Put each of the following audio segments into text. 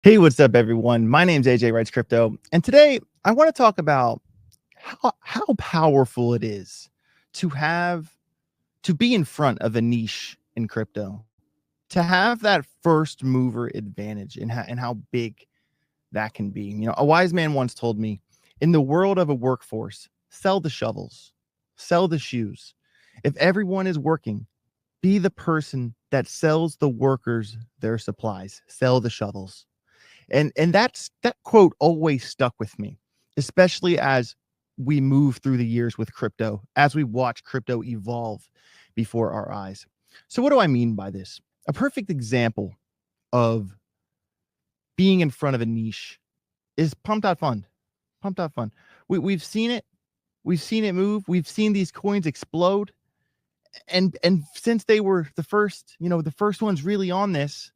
Hey, what's up, everyone? My name's AJ Writes Crypto, and today I want to talk about how powerful it is to have to be in front of a niche in crypto, to have that first mover advantage, and how big that can be. A wise man once told me, in the world of a workforce, sell the shovels, sell the shoes. If everyone is working, be the person that sells the workers their supplies, sell the shovels. And that quote always stuck with me, especially as we move through the years with crypto, as we watch crypto evolve before our eyes. So what do I mean by this? A perfect example of being in front of a niche is Pump.Fund. Pump.Fund. We've seen it. We've seen it move. We've seen these coins explode. And since they were the first ones really on this,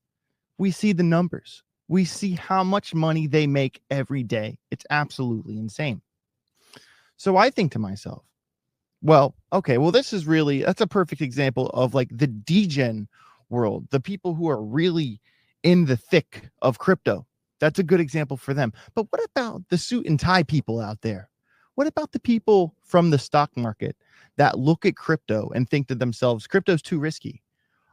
we see the numbers. We see how much money they make every day. It's absolutely insane. So I think to myself, well, okay, well, that's a perfect example of like the degen world, the people who are really in the thick of crypto. That's a good example for them. But what about the suit and tie people out there? What about the people from the stock market that look at crypto and think to themselves, crypto's too risky?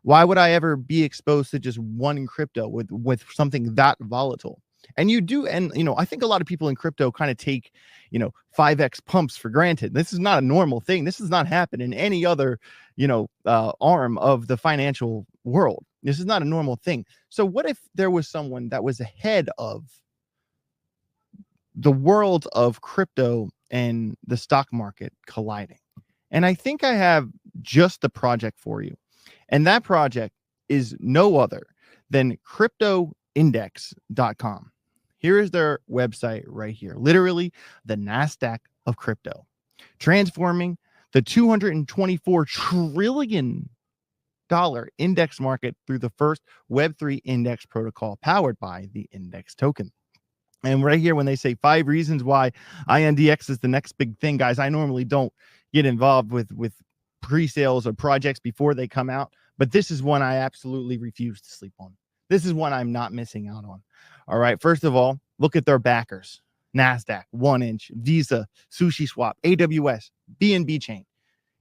Why would I ever be exposed to just one crypto with something that volatile? And I think a lot of people in crypto kind of take 5x pumps for granted. This is not a normal thing. This does not happen in any other arm of the financial world. This is not a normal thing. So what if there was someone that was ahead of the world of crypto and the stock market colliding? And I think I have just the project for you. And that project is no other than cryptoindex.com. Here is their website right here. Literally the NASDAQ of crypto, transforming the $224 trillion index market through the first Web3 index protocol powered by the index token. And right here, when they say 5 reasons why INDX is the next big thing, guys, I normally don't get involved with pre-sales or projects before they come out, but this is one I absolutely refuse to sleep on. This is one I'm not missing out on. All right, first of all, look at their backers: NASDAQ, 1inch, Visa, Sushi Swap, AWS, BNB Chain.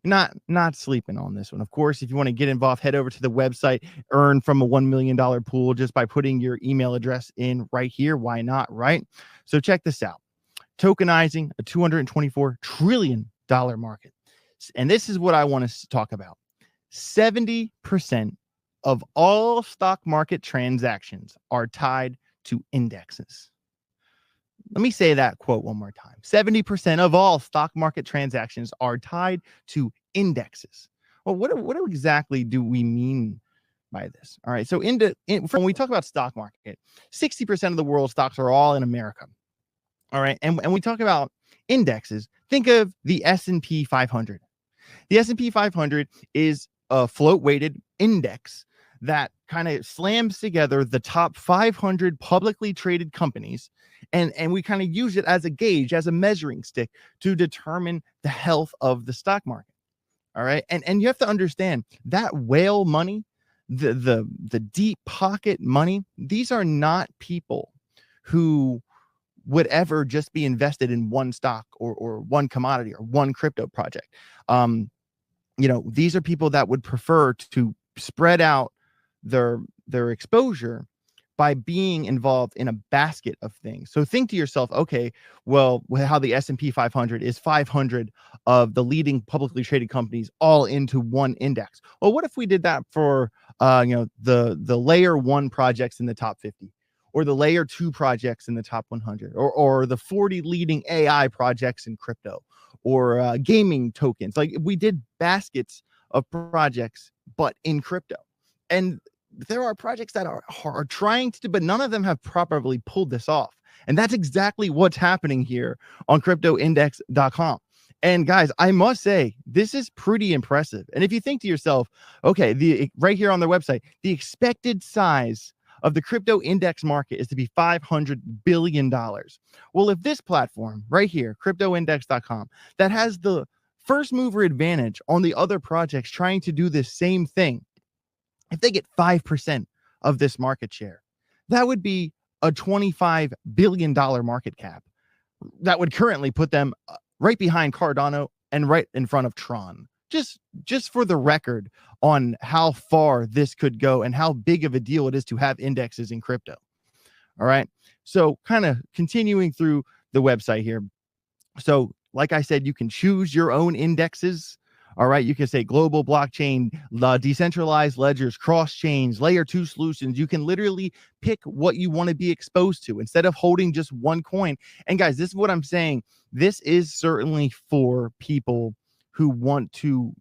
Not sleeping on this one. Of course, if you want to get involved, head over to the website, earn from a $1 million pool just by putting your email address in right here. Why not, right? So check this out. Tokenizing a $224 trillion market. And this is what I want to talk about. 70% of all stock market transactions are tied to indexes. Let me say that quote one more time. 70% of all stock market transactions are tied to indexes. Well, what exactly do we mean by this? All right. So when we talk about stock market, 60% of the world's stocks are all in America. All right. And we talk about indexes. Think of the S&P 500. The S&P 500 is a float weighted index that kind of slams together the top 500 publicly traded companies. And we kind of use it as a gauge, as a measuring stick to determine the health of the stock market. All right. And you have to understand that whale money, the deep pocket money, these are not people who would ever just be invested in one stock or one commodity or one crypto project. These are people that would prefer to spread out their exposure by being involved in a basket of things. So think to yourself, okay, well, how the S&P 500 is 500 of the leading publicly traded companies all into one index. Well, what if we did that for the layer 1 projects in the top 50, or the layer 2 projects in the top 100, or the 40 leading AI projects in crypto, or gaming tokens? Like, we did baskets of projects, but in crypto. And there are projects that are trying to do, but none of them have properly pulled this off. And that's exactly what's happening here on cryptoindex.com. And guys, I must say, this is pretty impressive. And if you think to yourself, okay, right here on their website, the expected size of the crypto index market is to be $500 billion. Well, if this platform right here, cryptoindex.com, that has the first mover advantage on the other projects trying to do this same thing, if they get 5% of this market share, that would be a $25 billion market cap that would currently put them right behind Cardano and right in front of Tron. Just for the record on how far this could go and how big of a deal it is to have indexes in crypto. All right. So kind of continuing through the website here. So like I said, you can choose your own indexes. All right. You can say global blockchain, decentralized ledgers, cross chains, layer 2 solutions. You can literally pick what you want to be exposed to instead of holding just one coin. And guys, this is what I'm saying. This is certainly for people who want to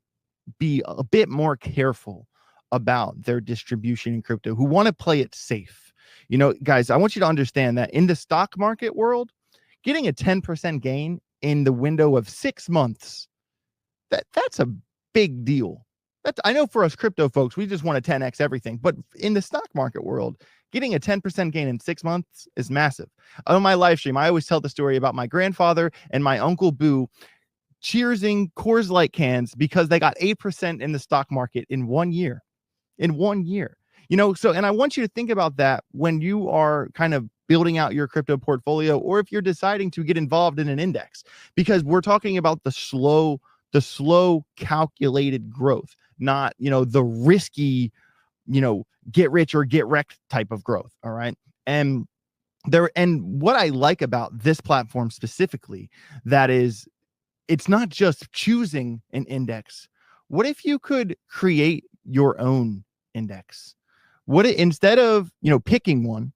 be a bit more careful about their distribution in crypto, who want to play it safe. You know, guys, I want you to understand that in the stock market world, getting a 10% gain in the window of 6 months, that's a big deal. I know for us crypto folks, we just want to 10x everything. But in the stock market world, getting a 10% gain in 6 months is massive. On my live stream, I always tell the story about my grandfather and my uncle Boo cheersing Coors Light cans because they got 8% in the stock market in 1 year. In 1 year. You know, so, and I want you to think about that when you are kind of building out your crypto portfolio, or if you're deciding to get involved in an index, because we're talking about the slow calculated growth, not, you know, the risky, you know, get rich or get wrecked type of growth. All right. And what I like about this platform specifically, that is, it's not just choosing an index. What if you could create your own index? Instead of, you know, picking one,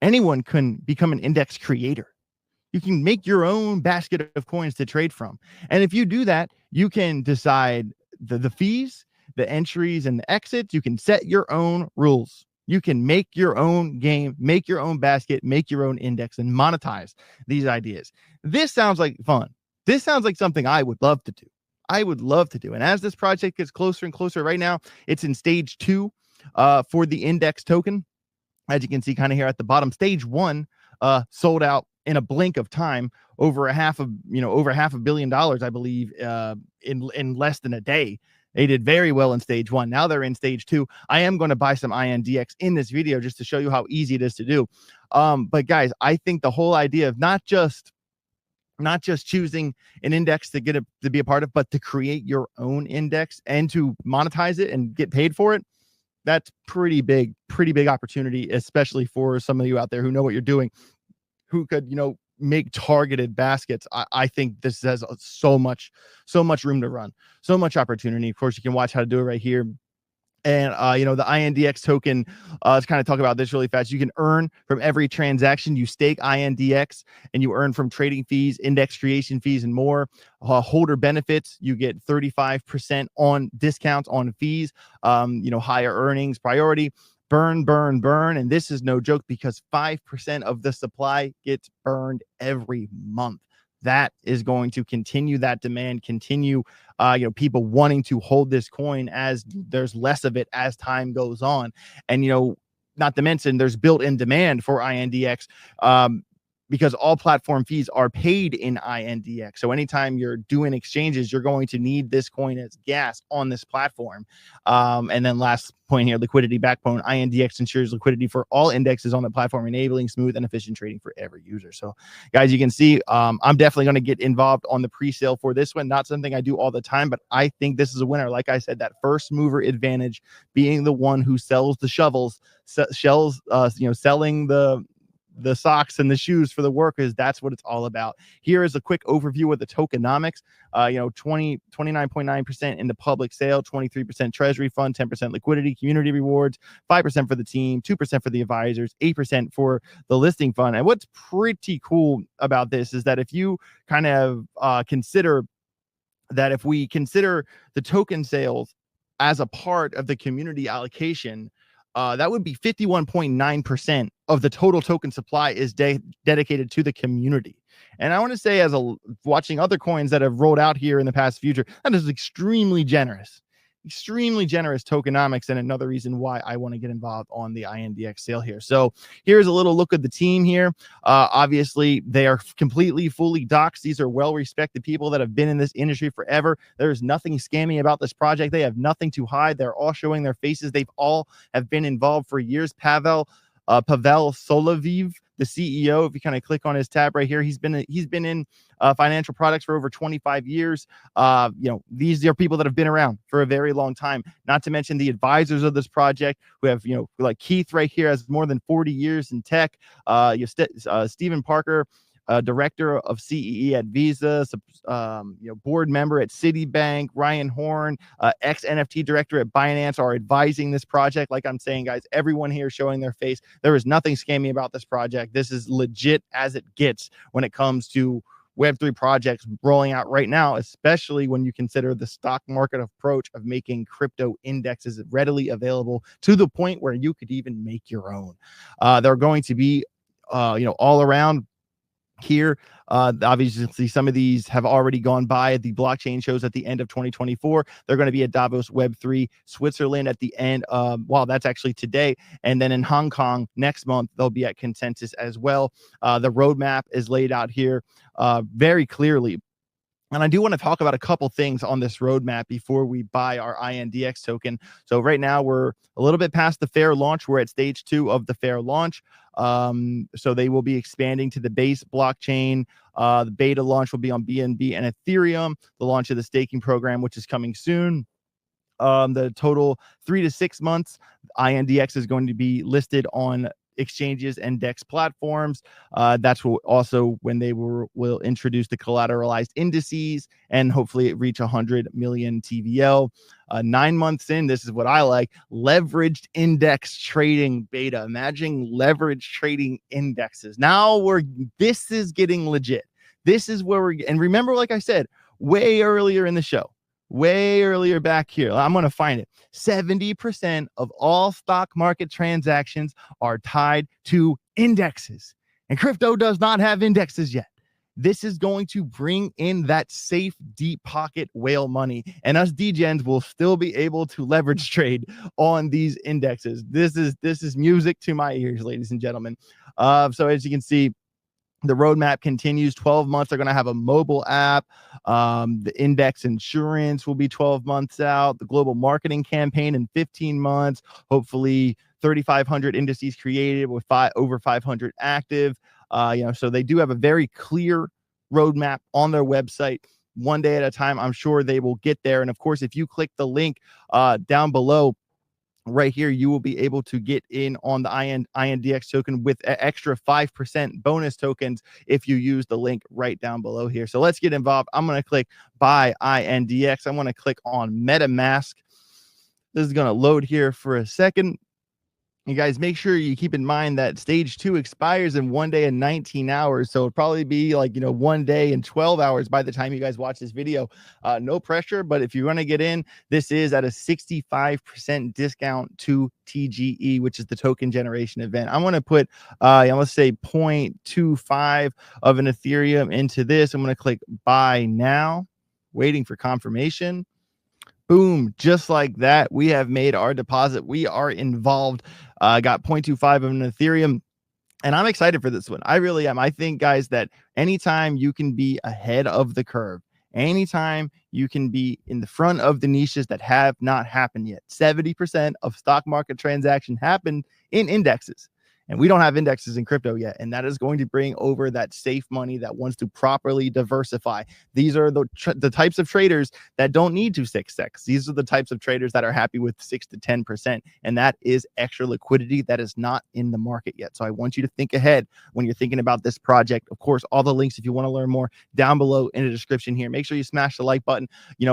anyone can become an index creator. You can make your own basket of coins to trade from. And if you do that, you can decide the fees, the entries, and the exits. You can set your own rules. You can make your own game, make your own basket, make your own index, and monetize these ideas. This sounds like fun. This sounds like something I would love to do. I would love to do. And as this project gets closer and closer, right now, it's in stage 2 for the index token. As you can see kind of here at the bottom, stage 1 sold out in a blink of time, over $500 million, I believe, in less than a day. They did very well in stage 1. Now they're in stage 2. I am going to buy some INDX in this video just to show you how easy it is to do. But guys, I think the whole idea of not just choosing an index to be a part of, but to create your own index and to monetize it and get paid for it, that's pretty big opportunity, especially for some of you out there who know what you're doing, who could, you know, make targeted baskets. I think this has so much room to run, so much opportunity. Of course, you can watch how to do it right here. And, you know, the INDX token, let's kind of talk about this really fast. You can earn from every transaction. You stake INDX and you earn from trading fees, index creation fees, and more. Holder benefits, you get 35% on discounts on fees, you know, higher earnings, priority, burn. And this is no joke, because 5% of the supply gets burned every month. That is going to continue that demand, you know, people wanting to hold this coin as there's less of it as time goes on. And, you know, not to mention there's built-in demand for INDX, because all platform fees are paid in INDX. So anytime you're doing exchanges, you're going to need this coin as gas on this platform. And then last point here, liquidity backbone. INDX ensures liquidity for all indexes on the platform, enabling smooth and efficient trading for every user. So guys, you can see I'm definitely going to get involved on the pre-sale for this one. Not something I do all the time, but I think this is a winner. Like I said, that first mover advantage, being the one who sells the shovels, you know, selling the socks and the shoes for the workers. That's what it's all about. Here is a quick overview of the tokenomics. You know, 29.9% in the public sale, 23% treasury fund, 10% liquidity, community rewards, 5% for the team, 2% for the advisors, 8% for the listing fund. And what's pretty cool about this is that if you kind of consider the token sales as a part of the community allocation, that would be 51.9% of the total token supply is dedicated to the community. And I want to say, watching other coins that have rolled out here in the past future, that is extremely generous tokenomics, and another reason why I want to get involved on the INDX sale here. So here's a little look at the team here. Obviously, they are fully doxxed. These are well-respected people that have been in this industry forever. There's nothing scammy about this project. They have nothing to hide. They're all showing their faces. They've all have been involved for years. Pavel Pavel Solovyov, the CEO. If you kind of click on his tab right here, he's been in financial products for over 25 years. These are people that have been around for a very long time. Not to mention the advisors of this project, who have, like Keith right here has more than 40 years in tech. Stephen Parker, director of CEE at Visa, board member at Citibank. Ryan Horn, ex NFT director at Binance, are advising this project. Like I'm saying, guys, everyone here showing their face. There is nothing scammy about this project. This is legit as it gets when it comes to Web3 projects rolling out right now, especially when you consider the stock market approach of making crypto indexes readily available to the point where you could even make your own. They're going to be, all around here. Obviously, some of these have already gone by at the blockchain shows at the end of 2024. They're going to be at Davos Web3 Switzerland at the end. That's actually today. And then in Hong Kong next month, they'll be at Consensus as well. The roadmap is laid out here very clearly. And I do want to talk about a couple things on this roadmap before we buy our INDX token. So right now we're a little bit past the fair launch. We're at stage 2 of the fair launch. So they will be expanding to the base blockchain. The beta launch will be on BNB and Ethereum. The launch of the staking program, which is coming soon. The total 3 to 6 months, INDX is going to be listed on exchanges and DEX platforms. That's also when they will introduce the collateralized indices and hopefully reach 100 million TVL. 9 months in, this is what I like: leveraged index trading beta. Imagine leverage trading indexes. Now this is getting legit. This is where and remember, like I said, way earlier in the show, way earlier back here, I'm going to find it. 70% of all stock market transactions are tied to indexes, and crypto does not have indexes yet. This is going to bring in that safe, deep pocket whale money, and us degens will still be able to leverage trade on these indexes. This is music to my ears, ladies and gentlemen. So as you can see, the roadmap continues. 12 months, they're going to have a mobile app. The index insurance will be 12 months out. The global marketing campaign in 15 months. Hopefully 3,500 indices created with over 500 active. So they do have a very clear roadmap on their website. One day at a time, I'm sure they will get there. And of course, if you click the link down below, right here, you will be able to get in on the INDX token with extra 5% bonus tokens if you use the link right down below here. So let's get involved. I'm going to click buy INDX. I'm going to click on MetaMask. This is going to load here for a second. You guys, make sure you keep in mind that stage 2 expires in 1 day and 19 hours. So it'll probably be like, 1 day and 12 hours by the time you guys watch this video. No pressure, but if you want to get in, this is at a 65% discount to TGE, which is the token generation event. I'm going to put, let's say 0.25 of an Ethereum into this. I'm going to click buy now, waiting for confirmation. Boom, just like that, we have made our deposit. We are involved. Got 0.25 of an Ethereum, and I'm excited for this one. I really am. I think, guys, that anytime you can be ahead of the curve, anytime you can be in the front of the niches that have not happened yet. 70% of stock market transactions happen in indexes. And we don't have indexes in crypto yet. And that is going to bring over that safe money that wants to properly diversify. These are the types of traders that don't need to 6x. These are the types of traders that are happy with 6 to 10%. And that is extra liquidity that is not in the market yet. So I want you to think ahead when you're thinking about this project. Of course, all the links, if you want to learn more, down below in the description here. Make sure you smash the like button.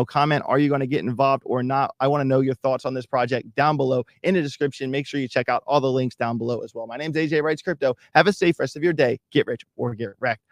Comment, are you going to get involved or not? I want to know your thoughts on this project down below in the description. Make sure you check out all the links down below as well. My name's AJ Writes Crypto. Have a safe rest of your day. Get rich or get wrecked.